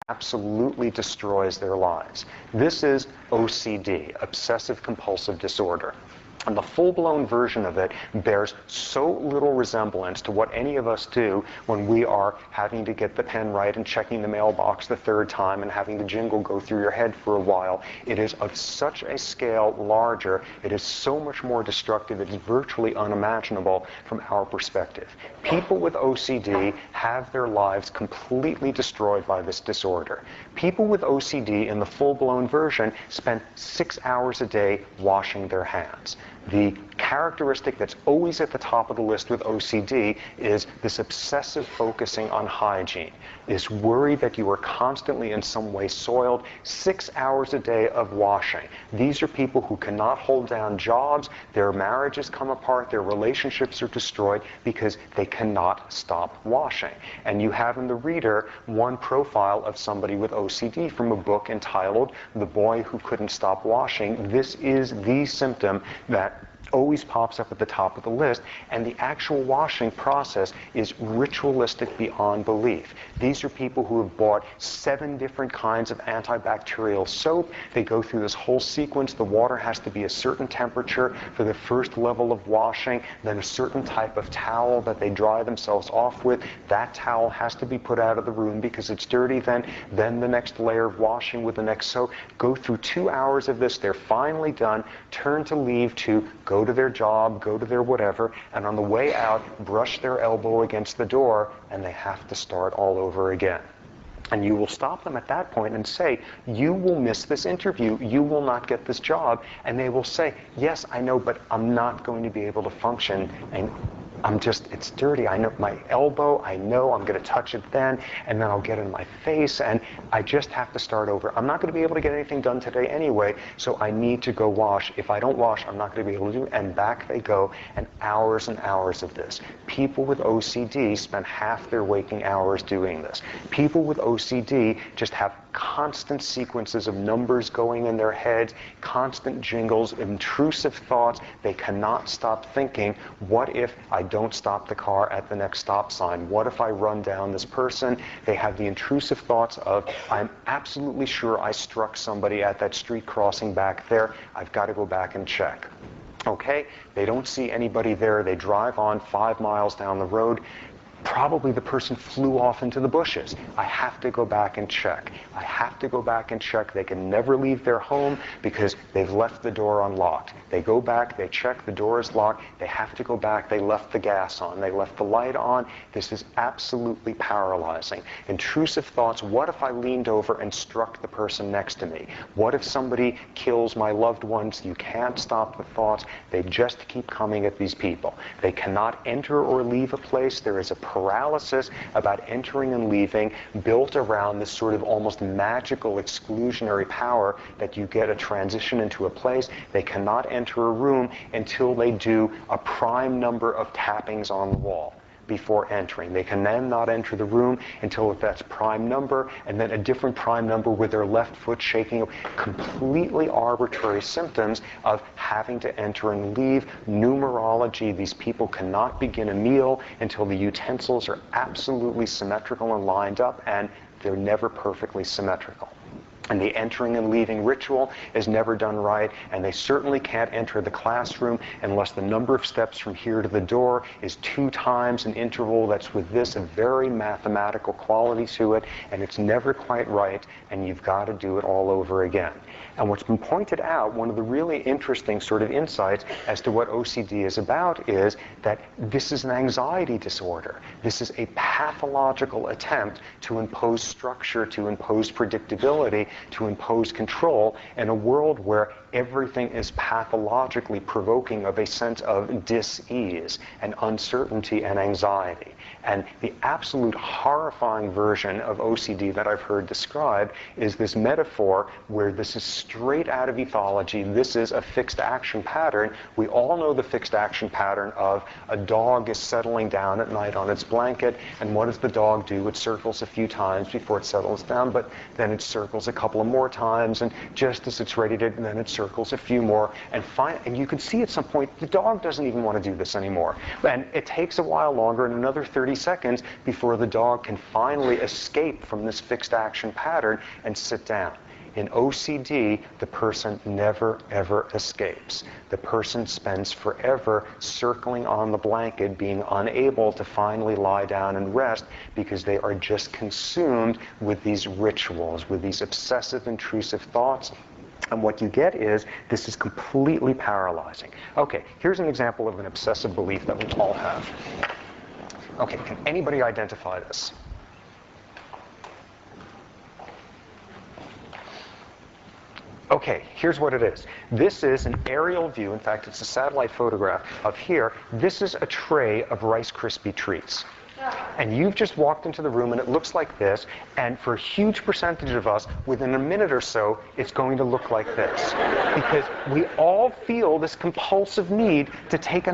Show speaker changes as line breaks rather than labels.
absolutely destroys their lives. This is OCD, obsessive compulsive disorder. And the full-blown version of it bears so little resemblance to what any of us do when we are having to get the pen right and checking the mailbox the third time and having the jingle go through your head for a while. It is of such a scale larger. It is so much more destructive. It is virtually unimaginable from our perspective. People with OCD have their lives completely destroyed by this disorder. People with OCD in the full-blown version spend 6 hours a day washing their hands. The characteristic that's always at the top of the list with OCD is this obsessive focusing on hygiene, this worry that you are constantly in some way soiled. 6 hours a day of washing. These are people who cannot hold down jobs, their marriages come apart, their relationships are destroyed because they cannot stop washing. And you have in the reader one profile of somebody with OCD from a book entitled The Boy Who Couldn't Stop Washing. This is the symptom that always pops up at the top of the list, and the actual washing process is ritualistic beyond belief. These are people who have bought 7 different kinds of antibacterial soap. They go through this whole sequence. The water has to be a certain temperature for the first level of washing, then a certain type of towel that they dry themselves off with. That towel has to be put out of the room because it's dirty. Then the next layer of washing with the next soap. Go through 2 hours of this. They're finally done. Turn to leave to go to their job, go to their whatever, and on the way out, brush their elbow against the door, and they have to start all over again. And you will stop them at that point and say, you will miss this interview, you will not get this job. And they will say, yes, I know, but I'm not going to be able to function, and it's dirty. I know my elbow, I know I'm going to touch it then, and then I'll get it in my face, and I just have to start over. I'm not going to be able to get anything done today anyway, so I need to go wash. If I don't wash, I'm not going to be able to do it. And back they go, and hours of this. People with OCD spend half their waking hours doing this. People with OCD just have constant sequences of numbers going in their heads, constant jingles, intrusive thoughts. They cannot stop thinking, what if I don't stop the car at the next stop sign? What if I run down this person? They have the intrusive thoughts of, I'm absolutely sure I struck somebody at that street crossing back there. I've got to go back and check. Okay, they don't see anybody there. They drive on 5 miles down the road. Probably the person flew off into the bushes. I have to go back and check. I have to go back and check. They can never leave their home because they've left the door unlocked. They go back, they check, the door is locked. They have to go back. They left the gas on. They left the light on. This is absolutely paralyzing. Intrusive thoughts, what if I leaned over and struck the person next to me? What if somebody kills my loved ones? You can't stop the thoughts. They just keep coming at these people. They cannot enter or leave a place. There is a paralysis about entering and leaving built around this sort of almost magical exclusionary power that you get a transition into a place. They cannot enter a room until they do a prime number of tappings on the wall before entering. They can then not enter the room until that's prime number, and then a different prime number with their left foot shaking. Completely arbitrary symptoms of having to enter and leave. Numerology, these people cannot begin a meal until the utensils are absolutely symmetrical and lined up, and they're never perfectly symmetrical. And the entering and leaving ritual is never done right, and they certainly can't enter the classroom unless the number of steps from here to the door is 2 times an interval that's with this, a very mathematical quality to it, and it's never quite right, and you've got to do it all over again. And what's been pointed out, one of the really interesting sort of insights as to what OCD is about is that this is an anxiety disorder. This is a pathological attempt to impose structure, to impose predictability, to impose control in a world where everything is pathologically provoking of a sense of dis-ease and uncertainty and anxiety. And the absolute horrifying version of OCD that I've heard described is this metaphor where this is straight out of ethology. This is a fixed action pattern. We all know the fixed action pattern of a dog is settling down at night on its blanket, and what does the dog do? It circles a few times before it settles down, but then it circles a couple couple of more times, and just as it's ready to, and then it circles a few more, and you can see at some point the dog doesn't even want to do this anymore. And it takes a while longer, and another 30 seconds before the dog can finally escape from this fixed action pattern and sit down. In OCD, the person never, ever escapes. The person spends forever circling on the blanket, being unable to finally lie down and rest because they are just consumed with these rituals, with these obsessive, intrusive thoughts. And what you get is, this is completely paralyzing. Okay, here's an example of an obsessive belief that we all have. Okay, can anybody identify this? Okay, here's what it is. This is an aerial view. In fact, it's a satellite photograph of here. This is a tray of Rice Krispie treats. And you've just walked into the room, and it looks like this. And for a huge percentage of us, within a minute or so, it's going to look like this. Because we all feel this compulsive need to take a